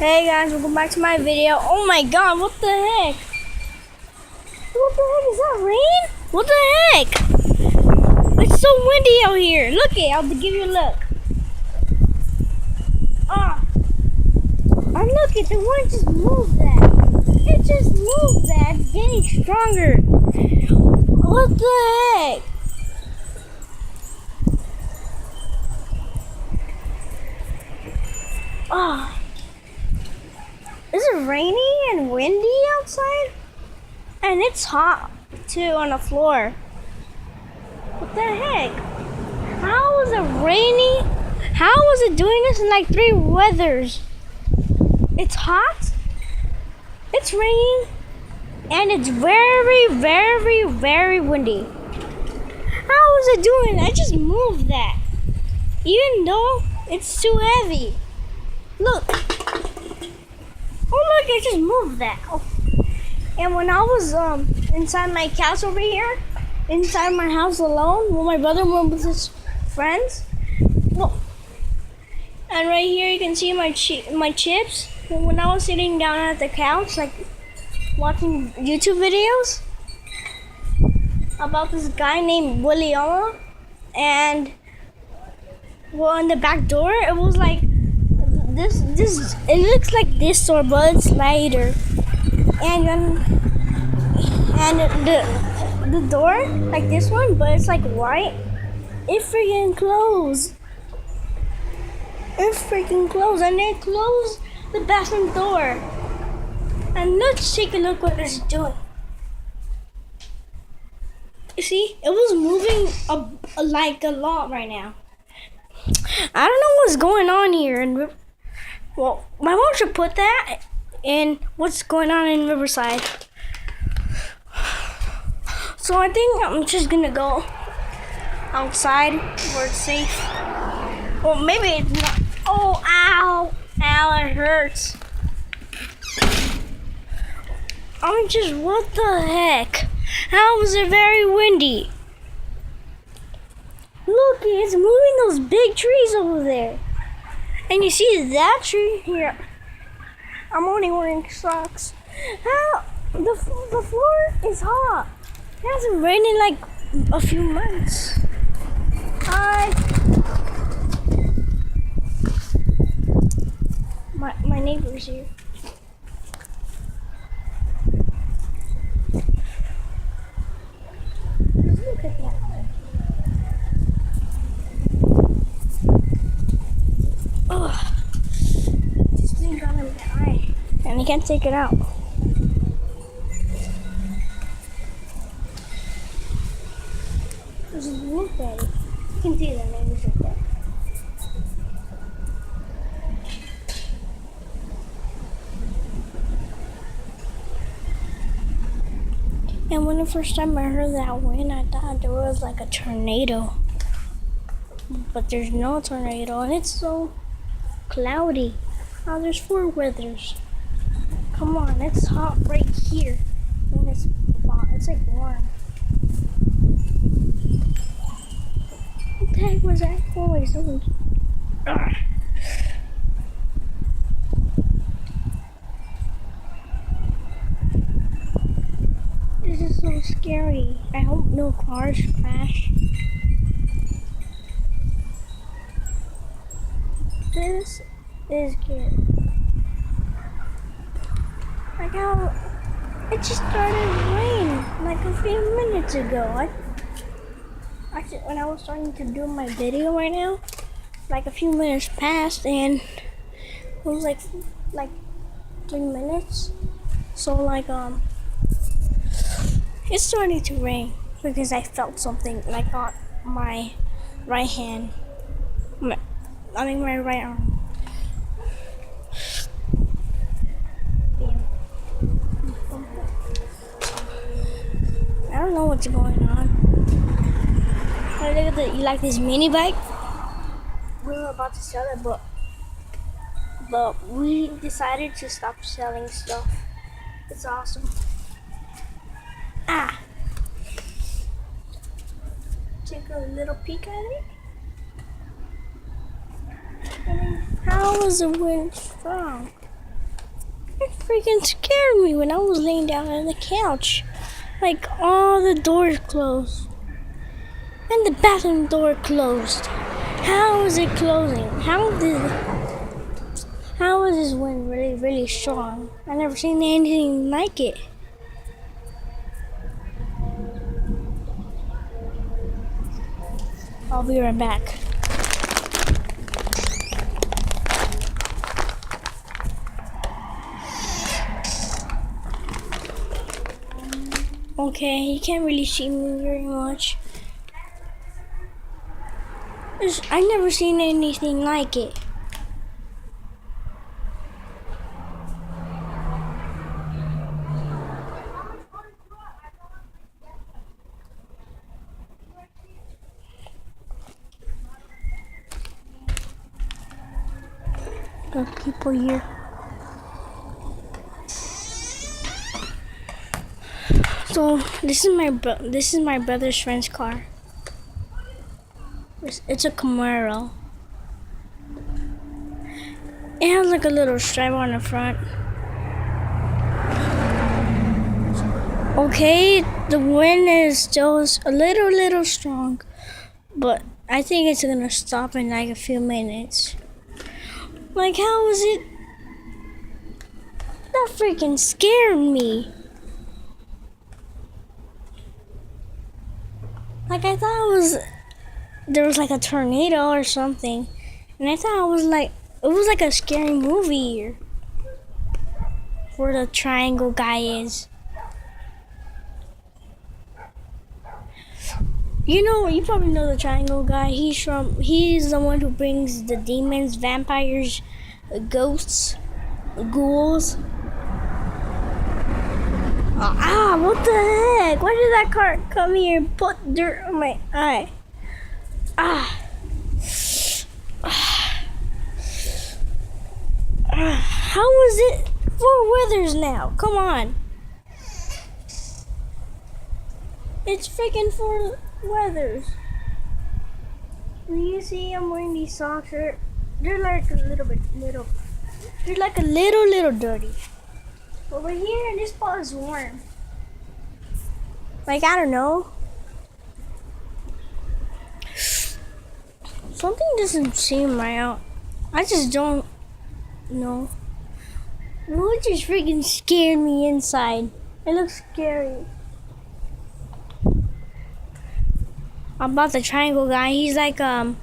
Hey guys, welcome back to my video. Oh my god, what the heck? What the heck, is that rain? What the heck? It's so windy out here. Look it, I'll give you a look. And look it, the wind just moved that. It just moved that. It's getting stronger. What the heck? Is it rainy and windy outside? And it's hot too on the floor. What the heck? How is it rainy? How is it doing this in like 3 weathers? It's hot, it's raining, and it's very, very, very windy. How is it doing? I just moved that. Even though it's too heavy. Look. Oh look, I just moved that. And when I was inside my couch over here, inside my house alone, when my brother went with his friends, well, and right here you can see my chips. When I was sitting down at the couch, like watching YouTube videos about this guy named William, and well, in the back door, it was like this. It looks like this door, but it's lighter. And the door, like this one, but it's like white. It freaking closed. It freaking closed, and it closed the bathroom door. And let's take a look what it's doing. You see, it was moving like a lot right now. I don't know what's going on here, and well, my mom should put that in what's going on in Riverside. So I think I'm just gonna go outside where it's safe. Well, maybe it's not. Oh, ow, ow, it hurts. What the heck? How was it very windy? Look, it's moving those big trees over there. And you see that tree here. I'm only wearing socks. How? The floor is hot. It hasn't rained in like a few months. My neighbor's here. Look at that. Ugh. This thing got in my eye. And I can't take it out. Just look at it. You can see the neighbors right there. And when the first time I heard that wind, I thought there was like a tornado. But there's no tornado, and it's so cloudy. Now there's 4 weathers. Come on, it's hot right here. And it's hot. It's like warm. What the heck was that noise? This is so scary. I hope no cars crash. This is scary. Like how it just started raining like a few minutes ago. Actually, when I was starting to do my video right now, like a few minutes passed, and it was like 3 minutes. So like it's starting to rain because I felt something like on my right hand. My right arm. I don't know what's going on. Look at the, you like this mini bike? We were about to sell it, but we decided to stop selling stuff. It's awesome. Take a little peek at it. How was the wind strong? It freaking scared me when I was laying down on the couch. Like all the doors closed. And the bathroom door closed. How is it closing? How is this wind really, really strong? I've never seen anything like it. I'll be right back. Okay, you can't really see me very much. I've never seen anything like it. There are people here. So this is my brother's friend's car. It's a Camaro. It has like a little stripe on the front. Okay, the wind is still a little strong, but I think it's gonna stop in like a few minutes. Like, how is it? That freaking scared me. Like, I thought there was like a tornado or something, and I thought it was like a scary movie here, where the triangle guy is. You probably know the triangle guy. He's the one who brings the demons, vampires, ghosts, ghouls. What the heck? Why did that car come here and put dirt on my eye? How is it 4 weathers now? Come on. It's freaking 4 weathers. You see I'm wearing these socks. They're like a little they're like a little dirty. Over here, this spot is warm. Like, I don't know. Something doesn't seem right out. I just don't know. What just freaking scared me inside? It looks scary. About the triangle guy, he's like a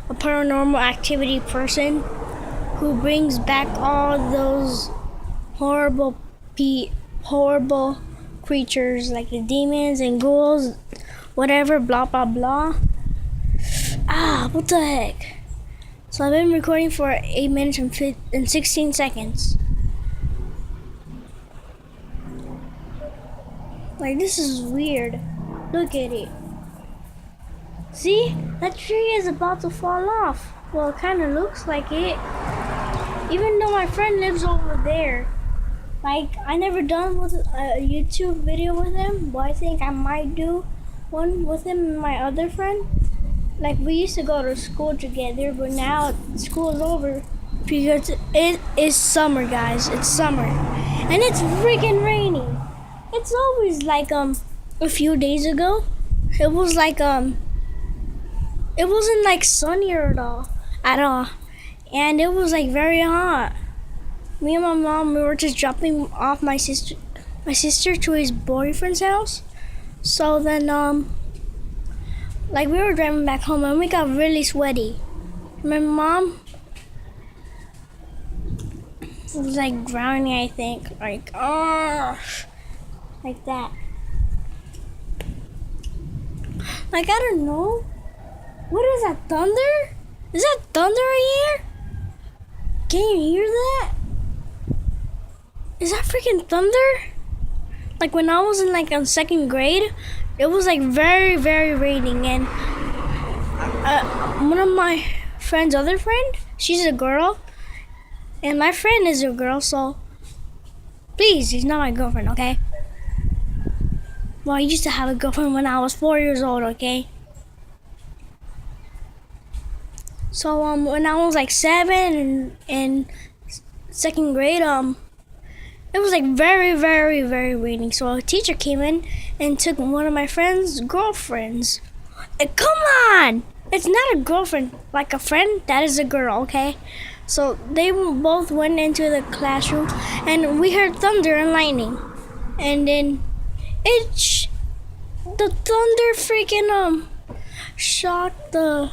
paranormal activity person who brings back all those horrible creatures like the demons and ghouls, whatever, blah blah blah. What the heck? So I've been recording for 8 minutes and 16 seconds. Like, this is weird. Look at it. See? That tree is about to fall off. Well, it kind of looks like it. Even though my friend lives over there. Like, I never done with a YouTube video with him, but I think I might do one with him and my other friend. Like, we used to go to school together, but now school is over because it is summer, guys. It's summer. And it's freaking raining. It's always like, a few days ago, it was like, it wasn't like sunny at all. And it was like very hot. Me and my mom, we were just dropping off my sister to his boyfriend's house. So then, like, we were driving back home and we got really sweaty. My mom was like drowning, I think. Like, like that. Like, I don't know. What is that, thunder? Is that thunder right here? Can you hear that? Is that freaking thunder? Like, when I was in like on 2nd grade, it was like very, very raining, and one of my friend's other friend, she's a girl, and my friend is a girl, so please, she's not my girlfriend, okay? Well, I used to have a girlfriend when I was 4 years old, okay? So when I was like 7 and second grade, it was like very, very, very raining. So a teacher came in and took one of my friend's girlfriends. Come on! It's not a girlfriend, like a friend. That is a girl, okay? So they both went into the classroom, and we heard thunder and lightning, and then the thunder freaking shot the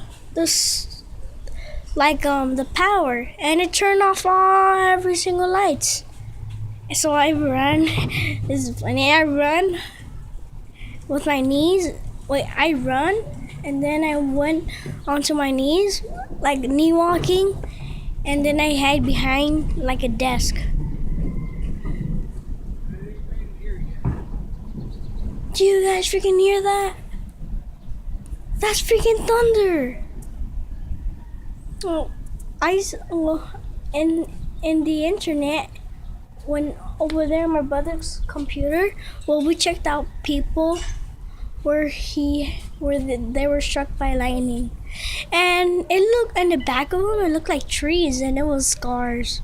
power, and it turned off every single lights. So I run. This is funny. I run with my knees. Wait, I run, and then I went onto my knees, like knee walking, and then I hide behind like a desk. Do you guys freaking hear that? That's freaking thunder. Oh, in the internet, when over there on my brother's computer, we checked out people where they were struck by lightning, and it looked in the back of them. It looked like trees, and it was scars.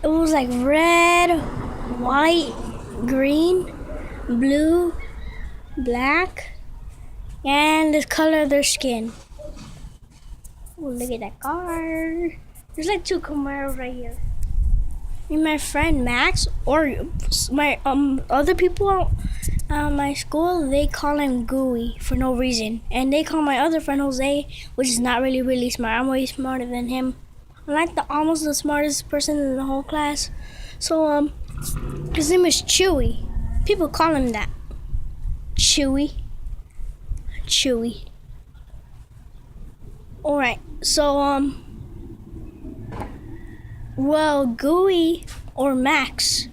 It was like red, white, green, blue, black, and the color of their skin. Oh, look at that car. There's like two Camaros right here. And my friend Max, or my other people at my school, they call him Gooey for no reason, and they call my other friend Jose, which is not really smart. I'm way smarter than him. I'm like almost the smartest person in the whole class. So his name is Chewy. People call him that. Chewy. All right. So well, Gooey or Max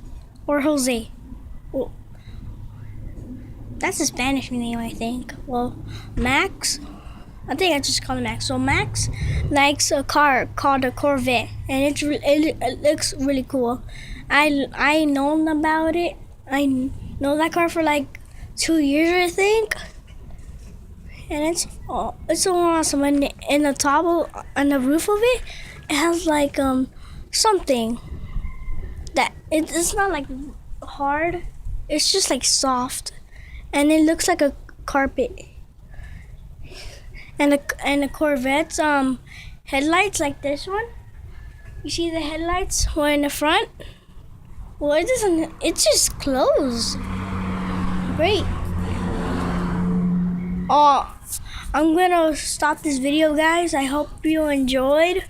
or Jose. Well, that's a Spanish name, I think. Well, Max, I think I just call him Max. So Max likes a car called a Corvette, and it looks really cool. I known about it. I know that car for like 2 years, I think. And it's so awesome. And in the top, on the roof of it, it has like something that it's not like hard. It's just like soft, and it looks like a carpet. And the Corvette's headlights, like this one. You see the headlights were in the front. Well, it doesn't. It's just closed. Great. Oh, I'm gonna stop this video, guys. I hope you enjoyed.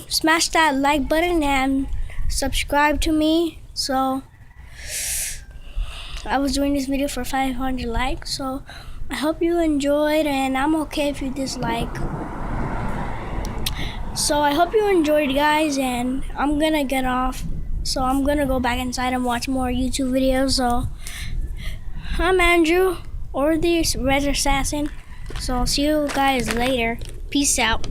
Smash that like button and subscribe to me. So I was doing this video for 500 likes. So I hope you enjoyed, and I'm okay if you dislike. So I hope you enjoyed, guys, and I'm gonna get off. So I'm gonna go back inside and watch more YouTube videos. So I'm Andrew, or the Red Assassin. So I'll see you guys later. Peace out.